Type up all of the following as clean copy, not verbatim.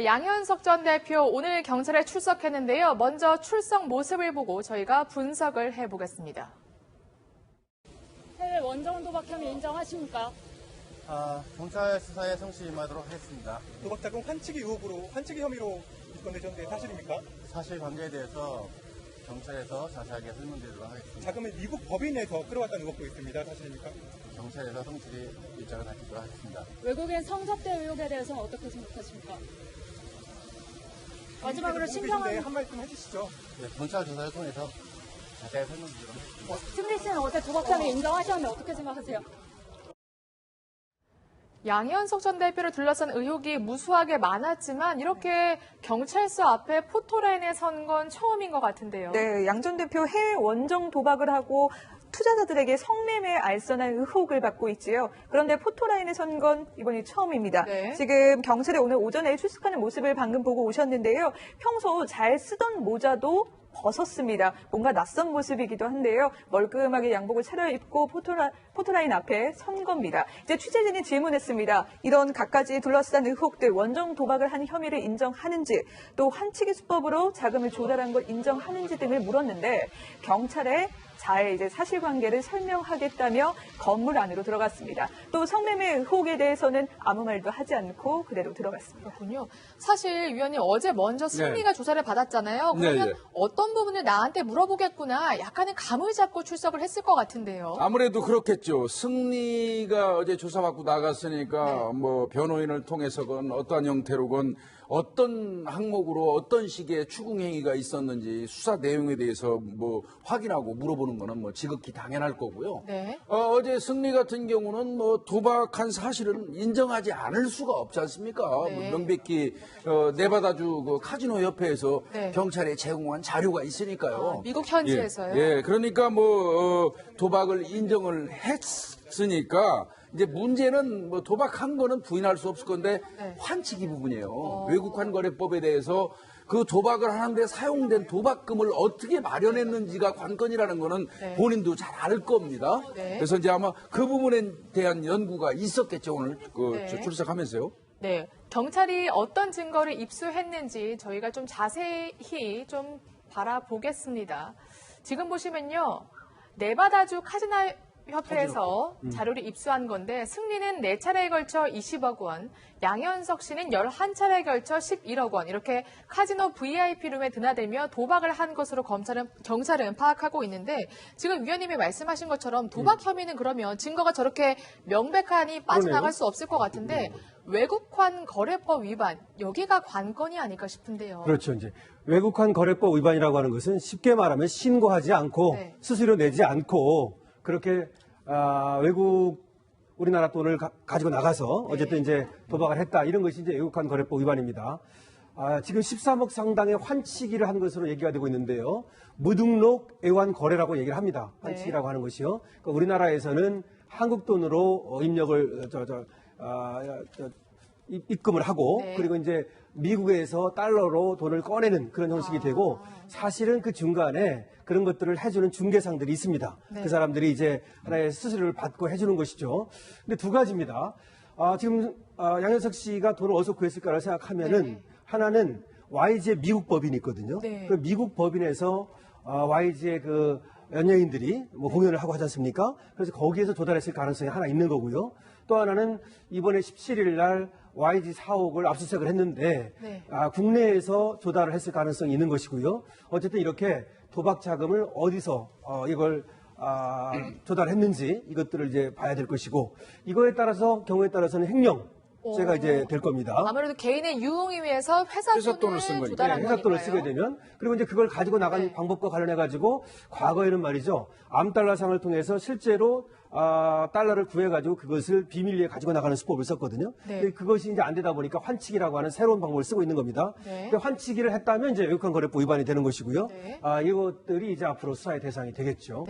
양현석 전 대표 오늘 경찰에 출석했는데요. 먼저 출석 모습을 보고 저희가 분석을 해보겠습니다. 해외 원정 도박 혐의 인정하십니까? 경찰 수사에 성실히 임하도록 하겠습니다. 도박자금 환치기 혐의로 입건되셨는데 사실입니까? 사실관계에 대해서 경찰에서 자세하게 설명드리도록 하겠습니다. 자금을 미국 법인에서 끌어왔다는 의혹도 있습니다. 사실입니까? 경찰에서 성실히 입장을 밝히도록 하겠습니다. 외국인 성접대 의혹에 대해서는 어떻게 생각하십니까? 마지막으로 신평한 한 말씀 해주시죠. 네, 경찰 조사를 통해서 자세히 설명드리도록 하겠습니다. 승리 씨는 어제 도박 혐의 인정하셨는데 어떻게 생각하세요? 양현석 전 대표를 둘러싼 의혹이 무수하게 많았지만 이렇게 경찰서 앞에 포토라인에 선 건 처음인 것 같은데요. 네, 양 전 대표 해외 원정 도박을 하고 투자자들에게 성매매 알선한 의혹을 받고 있지요. 그런데 포토라인에 선 건 이번이 처음입니다. 네. 지금 경찰에 오늘 오전에 출석하는 모습을 방금 보고 오셨는데요. 평소 잘 쓰던 모자도 벗었습니다. 뭔가 낯선 모습이기도 한데요. 멀끔하게 양복을 차려입고 포토라인 앞에 선 겁니다. 이제 취재진이 질문했습니다. 이런 갖가지 둘러싼 의혹들, 원정 도박을 한 혐의를 인정하는지, 또 환치기 수법으로 자금을 조달한 걸 인정하는지 등을 물었는데 경찰에 잘 이제 사실관계를 설명하겠다며 건물 안으로 들어갔습니다. 또 성매매 의혹에 대해서는 아무 말도 하지 않고 그대로 들어갔습니다. 그렇군요. 사실 위원님 어제 먼저 승리가 조사를 받았잖아요. 그러면 어떤 부분을 나한테 물어보겠구나 약간의 감을 잡고 출석을 했을 것 같은데요. 아무래도 그렇겠죠. 승리가 어제 조사받고 나갔으니까 뭐 변호인을 통해서건 어떠한 형태로건 어떤 항목으로 어떤 식의 추궁행위가 있었는지 수사 내용에 대해서 뭐 확인하고 물어보는 거는 뭐 지극히 당연할 거고요. 네. 어제 승리 같은 경우는 뭐 도박한 사실은 인정하지 않을 수가 없지 않습니까? 네. 명백히 네바다주 그 카지노 협회에서 네. 경찰에 제공한 자료가 있으니까요. 미국 현지에서요? 예, 그러니까 뭐 도박을 인정을 했으니까 이제 문제는 뭐 도박한 거는 부인할 수 없을 건데 환치기 부분이에요. 외국환거래법에 대해서 그 도박을 하는데 사용된 도박금을 어떻게 마련했는지가 관건이라는 거는 본인도 잘 알 겁니다. 그래서 이제 아마 그 부분에 대한 연구가 있었겠죠, 오늘 출석하면서요. 네, 경찰이 어떤 증거를 입수했는지 저희가 좀 자세히 좀 바라보겠습니다. 지금 보시면요, 네바다주 카지노 협회에서 자료를 입수한 건데 승리는 4차례에 걸쳐 20억 원, 양현석 씨는 11차례에 걸쳐 11억 원 이렇게 카지노 VIP룸에 드나들며 도박을 한 것으로 경찰은 파악하고 있는데 지금 위원님이 말씀하신 것처럼 도박 혐의는 그러면 증거가 저렇게 명백하니 빠져나갈 수 없을 것 같은데 외국환 거래법 위반 여기가 관건이 아닐까 싶은데요. 그렇죠. 이제 외국환 거래법 위반이라고 하는 것은 쉽게 말하면 신고하지 않고 수수료 내지 않고 그렇게 우리나라 돈을 가지고 나가서 어쨌든 이제 도박을 했다 이런 것이 이제 외국환 거래법 위반입니다. 지금 13억 상당의 환치기를 한 것으로 얘기가 되고 있는데요. 무등록 애완 거래라고 얘기를 합니다. 환치기라고 하는 것이요. 그러니까 우리나라에서는 한국 돈으로 입력을 입금을 하고 그리고 이제 미국에서 달러로 돈을 꺼내는 그런 형식이 되고 사실은 그 중간에 그런 것들을 해주는 중개상들이 있습니다. 그 사람들이 이제 하나의 수수료를 받고 해주는 것이죠. 근데 두 가지입니다. 지금 양현석 씨가 돈을 어디서 구했을까를 생각하면은 하나는 YG의 미국 법인이 있거든요. 그 미국 법인에서 YG의 그 연예인들이 뭐 공연을 하고 하지 않습니까? 그래서 거기에서 조달했을 가능성이 하나 있는 거고요. 또 하나는 이번에 17일 날 YG 사옥을 압수수색을 했는데 국내에서 조달을 했을 가능성이 있는 것이고요. 어쨌든 이렇게 도박 자금을 어디서 이걸 조달했는지 이것들을 이제 봐야 될 것이고 이거에 따라서 경우에 따라서는 횡령죄가 이제 될 겁니다. 아무래도 개인의 유흥을 위해서 회사 돈을 쓴 거니까. 조달한 거니까요. 회사 돈을 쓰게 되면 그리고 이제 그걸 가지고 나간 방법과 관련해 가지고 과거에는 말이죠 암달러상을 통해서 실제로 달러를 구해가지고 그것을 비밀리에 가지고 나가는 수법을 썼거든요. 근데 그것이 이제 안 되다 보니까 환치기라고 하는 새로운 방법을 쓰고 있는 겁니다. 근데 환치기를 했다면 이제 외국환 거래법 위반이 되는 것이고요. 이것들이 이제 앞으로 수사의 대상이 되겠죠.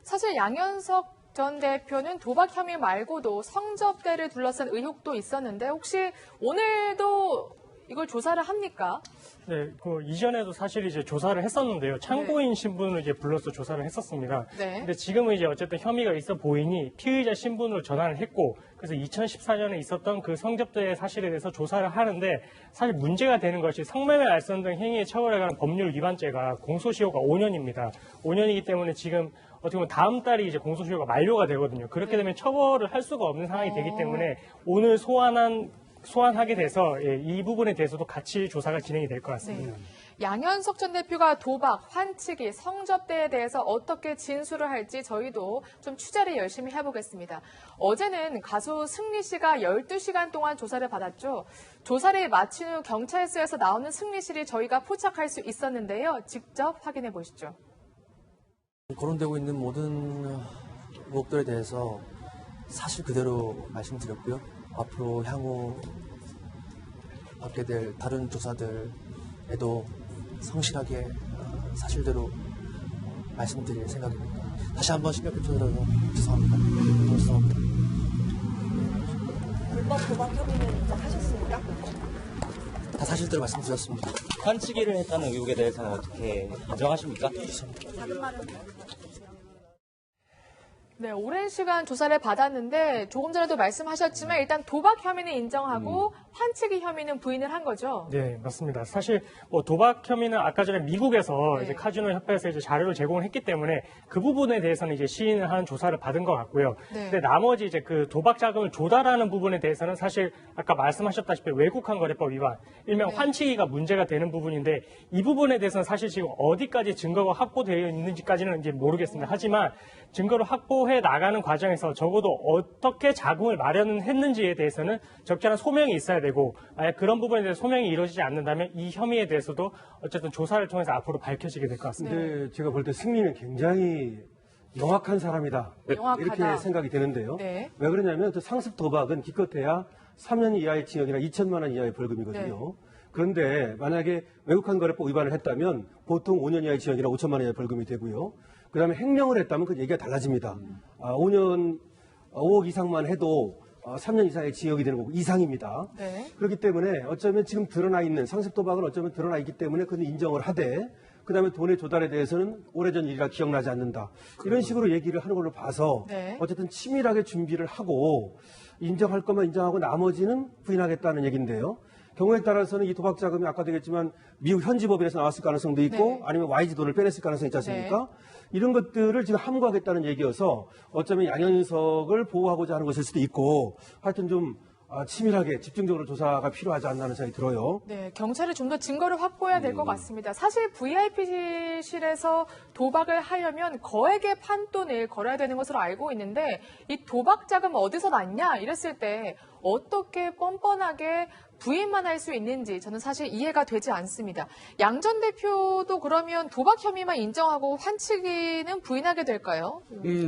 사실 양현석 전 대표는 도박 혐의 말고도 성접대를 둘러싼 의혹도 있었는데 혹시 오늘도 이걸 조사를 합니까? 네, 그 이전에도 사실 이제 조사를 했었는데요. 참고인 신분을 이제 불러서 조사를 했었습니다. 네. 근데 지금은 이제 어쨌든 혐의가 있어 보이니 피의자 신분으로 전환을 했고, 그래서 2014년에 있었던 그 성접대 사실에 대해서 조사를 하는데, 사실 문제가 되는 것이 성매매 알선 등 행위에 처벌에 관한 법률 위반죄가 공소시효가 5년입니다. 5년이기 때문에 지금 어떻게 보면 다음 달이 이제 공소시효가 만료가 되거든요. 그렇게 되면 처벌을 할 수가 없는 상황이 되기 때문에 오늘 소환하게 돼서 이 부분에 대해서도 같이 조사가 진행이 될 것 같습니다. 네. 양현석 전 대표가 도박, 환치기, 성접대에 대해서 어떻게 진술을 할지 저희도 좀 취재를 열심히 해보겠습니다. 어제는 가수 승리 씨가 12시간 동안 조사를 받았죠. 조사를 마친 후 경찰서에서 나오는 승리실이 저희가 포착할 수 있었는데요. 직접 확인해 보시죠. 거론되고 있는 모든 의혹들에 대해서 사실 그대로 말씀드렸고요. 앞으로 향후 받게 될 다른 조사들에도 성실하게 사실대로 말씀드릴 생각입니다. 다시 한번 심각히 표현하고 죄송합니다. 죄송합니다. 불법 도박 혐의는 인정하셨습니까? 다 사실대로 말씀드렸습니다. 환치기를 했다는 의혹에 대해서는 어떻게 인정하십니까? 네, 오랜 시간 조사를 받았는데 조금 전에도 말씀하셨지만 일단 도박 혐의는 인정하고 환치기 혐의는 부인을 한 거죠. 네, 맞습니다. 사실 뭐 도박 혐의는 아까 전에 미국에서 네. 이제 카지노 협회에서 이제 자료를 제공을 했기 때문에 그 부분에 대해서는 이제 시인을 하는 조사를 받은 것 같고요. 네. 근데 나머지 이제 그 도박 자금을 조달하는 부분에 대해서는 사실 아까 말씀하셨다시피 외국환 거래법 위반, 일명 네. 환치기가 문제가 되는 부분인데 이 부분에 대해서는 사실 지금 어디까지 증거가 확보되어 있는지까지는 이제 모르겠습니다. 하지만 증거를 확보해 나가는 과정에서 적어도 어떻게 자금을 마련했는지에 대해서는 적절한 소명이 있어야 되고 만약 그런 부분에 대해서 소명이 이루어지지 않는다면 이 혐의에 대해서도 어쨌든 조사를 통해서 앞으로 밝혀지게 될 것 같습니다. 근데 제가 볼 때 승리는 굉장히 영악한 사람이다. 영악하다. 이렇게 생각이 되는데요. 네. 왜 그러냐면 또 상습 도박은 기껏해야 3년 이하의 징역이나 2천만 원 이하의 벌금이거든요. 네. 그런데 만약에 외국환 거래법 위반을 했다면 보통 5년 이하의 징역이나 5천만 원 이하의 벌금이 되고요. 그다음에 횡령을 했다면 그 얘기가 달라집니다. 5억 이상만 해도 3년 이상의 징역이 되는 거고 이상입니다. 네. 그렇기 때문에 어쩌면 지금 드러나 있는 상습 도박은 어쩌면 드러나 있기 때문에 그건 인정을 하되 그다음에 돈의 조달에 대해서는 오래전 일이라 기억나지 않는다. 이런 식으로 얘기를 하는 걸로 봐서 네. 어쨌든 치밀하게 준비를 하고 인정할 것만 인정하고 나머지는 부인하겠다는 얘기인데요. 경우에 따라서는 이 도박 자금이 아까도 얘기했지만 미국 현지 법인에서 나왔을 가능성도 있고 네. 아니면 YG 돈을 빼냈을 가능성이 있지 않습니까? 이런 것들을 지금 함구하겠다는 얘기여서 어쩌면 양현석을 보호하고자 하는 것일 수도 있고 하여튼 좀 치밀하게 집중적으로 조사가 필요하지 않나 하는 생각이 들어요. 네, 경찰이 좀 더 증거를 확보해야 될 것 같습니다. 사실 VIP실에서 도박을 하려면 거액의 판돈을 걸어야 되는 것으로 알고 있는데 이 도박 자금 어디서 났냐 이랬을 때 어떻게 뻔뻔하게 부인만 할 수 있는지 저는 사실 이해가 되지 않습니다. 양 전 대표도 그러면 도박 혐의만 인정하고 환치기는 부인하게 될까요?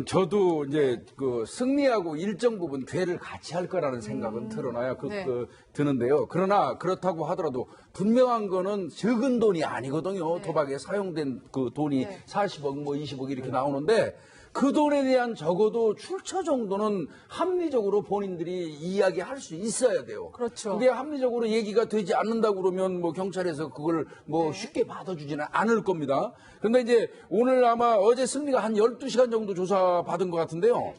저도 이제 그 승리하고 일정 부분 괴를 같이 할 거라는 생각은 드러나요. 네. 드는데요. 그러나 그렇다고 하더라도 분명한 거는 적은 돈이 아니거든요. 네. 도박에 사용된 그 돈이 네. 40억, 뭐 20억 이렇게 나오는데 그 돈에 대한 적어도 출처 정도는 합리적으로 본인들이 이야기할 수 있어야 돼요. 그렇죠. 그게 합리적으로 얘기가 되지 않는다고 그러면 뭐 경찰에서 그걸 뭐 쉽게 받아주지는 않을 겁니다. 그런데 이제 오늘 아마 어제 승리가 한 12시간 정도 조사 받은 것 같은데요.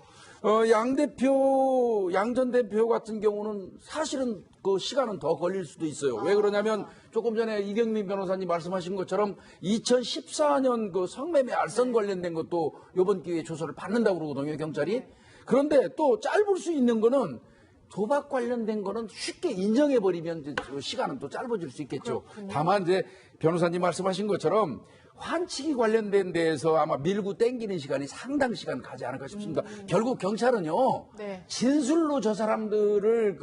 양 전 대표 같은 경우는 사실은 그 시간은 더 걸릴 수도 있어요. 왜 그러냐면 조금 전에 이경민 변호사님 말씀하신 것처럼 2014년 그 성매매 알선 관련된 것도 이번 기회에 조사를 받는다고 그러거든요, 경찰이. 그런데 또 짧을 수 있는 거는 도박 관련된 거는 쉽게 인정해버리면 이제 시간은 또 짧아질 수 있겠죠. 다만 이제 변호사님 말씀하신 것처럼 환치기 관련된 데에서 아마 밀고 땡기는 시간이 상당 시간 가지 않을까 싶습니다. 결국 경찰은요, 네. 진술로 저 사람들을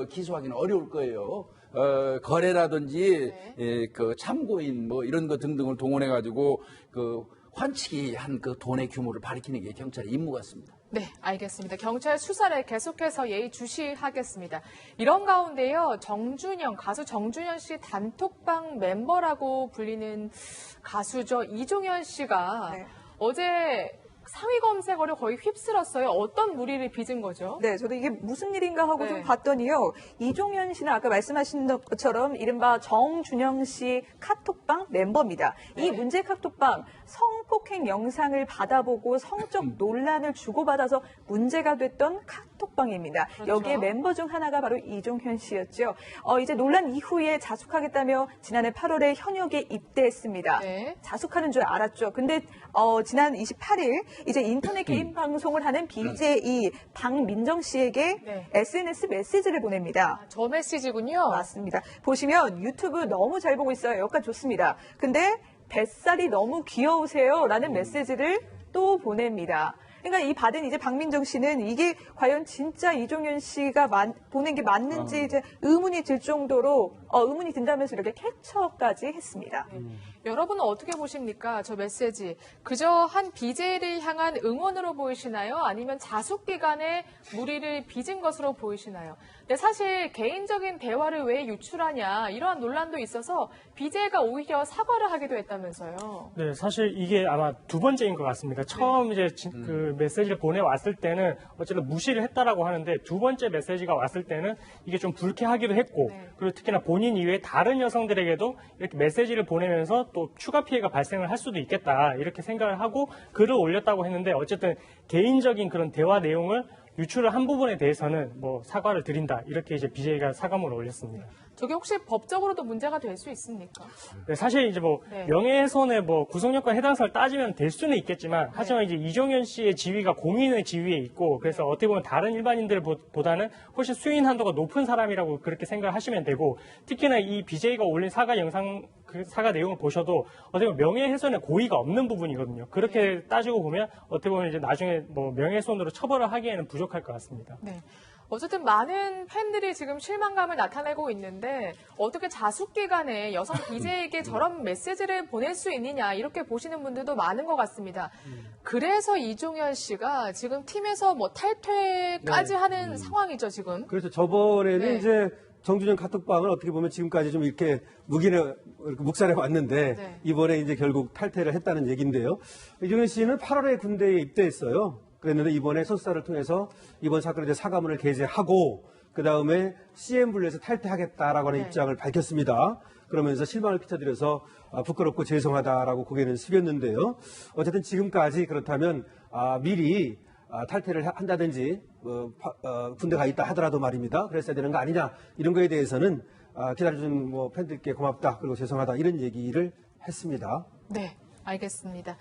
기소하기는 어려울 거예요. 거래라든지 그 참고인 뭐 이런 거 등등을 동원해가지고 그 환치기 한 그 돈의 규모를 밝히는 게 경찰의 임무 같습니다. 네, 알겠습니다. 경찰 수사를 계속해서 예의주시하겠습니다. 이런 가운데요, 가수 정준영 씨 단톡방 멤버라고 불리는 가수죠. 이종현 씨가 어제 상위 검색어를 거의 휩쓸었어요. 어떤 무리를 빚은 거죠? 네, 저도 이게 무슨 일인가 하고 네. 좀 봤더니요. 이종현 씨는 아까 말씀하신 것처럼 이른바 정준영 씨 카톡방 멤버입니다. 이 문제 카톡방 성폭행 영상을 받아보고 성적 논란을 주고받아서 문제가 됐던 카톡방입니다. 그렇죠. 여기에 멤버 중 하나가 바로 이종현 씨였죠. 이제 논란 이후에 자숙하겠다며 지난해 8월에 현역에 입대했습니다. 네. 자숙하는 줄 알았죠. 근데 지난 28일 이제 인터넷 개인 방송을 하는 BJ 박민정 씨에게 네. SNS 메시지를 보냅니다. 저 메시지군요. 맞습니다. 보시면 유튜브 너무 잘 보고 있어요. 여기까지 좋습니다. 근데 뱃살이 너무 귀여우세요. 라는 메시지를 또 보냅니다. 그러니까 이 받은 이제 박민정 씨는 이게 과연 진짜 이종현 씨가 보낸 게 맞는지 이제 의문이 들 정도로 의문이 든다면서 이렇게 캡처까지 했습니다. 여러분은 어떻게 보십니까? 저 메시지. 그저 한 BJ를 향한 응원으로 보이시나요? 아니면 자숙 기간에 무리를 빚은 것으로 보이시나요? 근데 사실 개인적인 대화를 왜 유출하냐 이러한 논란도 있어서 BJ가 오히려 사과를 하기도 했다면서요. 네, 사실 이게 아마 두 번째인 것 같습니다. 처음 이제 그 메시지를 보내왔을 때는 어쨌든 무시를 했다라고 하는데 두 번째 메시지가 왔을 때는 이게 좀 불쾌하기도 했고 네. 그리고 특히나 본인 이외에 다른 여성들에게도 이렇게 메시지를 보내면서 또 추가 피해가 발생을 할 수도 있겠다 이렇게 생각을 하고 글을 올렸다고 했는데 어쨌든 개인적인 그런 대화 내용을 유출을 한 부분에 대해서는 뭐 사과를 드린다 이렇게 이제 BJ가 사과문을 올렸습니다. 저게 혹시 법적으로도 문제가 될 수 있습니까? 네, 사실 이제 뭐 네. 명예훼손의 뭐 구속력과 해당사를 따지면 될 수는 있겠지만 하지만 이제 이종현 씨의 지위가 공인의 지위에 있고 그래서 어떻게 보면 다른 일반인들보다는 훨씬 수인 한도가 높은 사람이라고 그렇게 생각을 하시면 되고 특히나 이 BJ가 올린 사과 영상 그 사과 내용을 보셔도 어떻게 보면 명예훼손의 고의가 없는 부분이거든요. 그렇게 따지고 보면 어떻게 보면 이제 나중에 뭐 명예훼손으로 처벌을 하기에는 부족할 것 같습니다. 네. 어쨌든 많은 팬들이 지금 실망감을 나타내고 있는데 어떻게 자숙 기간에 여성 BJ에게 저런 메시지를 보낼 수 있느냐 이렇게 보시는 분들도 많은 것 같습니다. 그래서 이종현 씨가 지금 팀에서 뭐 탈퇴까지 하는 상황이죠, 지금. 그래서 저번에는 네. 이제 정준영 카톡방을 어떻게 보면 지금까지 좀 이렇게 묵살해 왔는데 네. 이번에 이제 결국 탈퇴를 했다는 얘기인데요. 이종현 씨는 8월에 군대에 입대했어요. 그랬는데 이번에 소수사를 통해서 이번 사건에 대해 사과문을 게재하고 그 다음에 CM블루에서 탈퇴하겠다라고 하는 네. 입장을 밝혔습니다. 그러면서 실망을 끼쳐드려서 부끄럽고 죄송하다라고 고개는 숙였는데요. 어쨌든 지금까지 그렇다면 미리 탈퇴를 한다든지 군대 가 있다 하더라도 말입니다. 그랬어야 되는 거 아니냐 이런 거에 대해서는 기다려준 팬들께 고맙다 그리고 죄송하다 이런 얘기를 했습니다. 네, 알겠습니다.